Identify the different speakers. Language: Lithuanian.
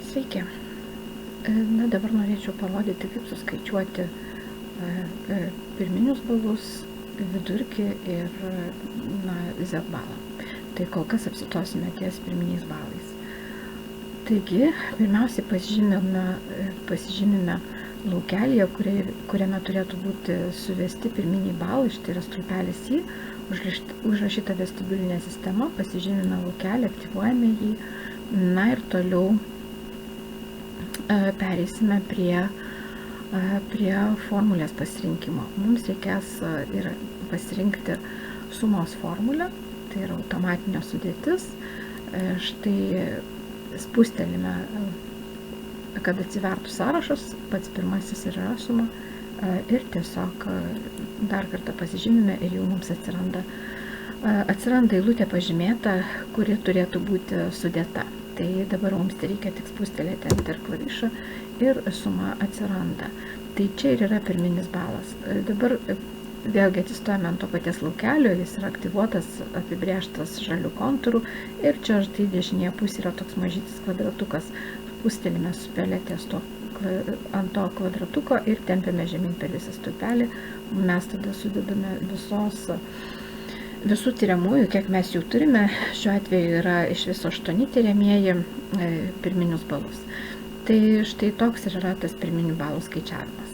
Speaker 1: Sveiki. Na, dabar norėčiau parodyti, kaip suskaičiuoti pirminius balus, vidurkį ir Z balą. Tai kol kas apsitosime ties pirminiais balais. Taigi, pirmiausiai pasižymime laukelyje, kuriame turėtų būti suvesti pirminiai balai, štai yra stulpelis I, užrašyta vestibulinė sistema, pasižymime laukelį, aktyvuojame jį, na ir toliau pereisime prie formulės pasirinkimo. Mums reikės ir pasirinkti sumos formulę, tai yra automatinė sudėtis. Štai spustelime, kad atsivertų sąrašas, pats pirmasis yra suma ir tiesiog dar kartą pasižymime ir jau mums atsiranda eilutė pažymėta, kuri turėtų būti sudėta. Tai dabar mums reikia tik spustelėti Enter klavišą ir suma atsiranda. Tai čia ir yra pirminis balas. Dabar vėlgi atsistojame ant to paties laukelio, jis yra aktyvuotas, apibrėžtas žalių kontūrų ir čia štai dešinėje pusėje yra toks mažytis kvadratukas. Spustelime su pele ties ant to kvadratuko ir tempiame žemyn per visą stulpelį. Mes tada sudedame visų tyriamųjų, kiek mes jų turime, šiuo atveju yra iš viso 8 tyriamieji pirminius balus. Tai štai toks ir yra tas pirminių balų skaičiavimas.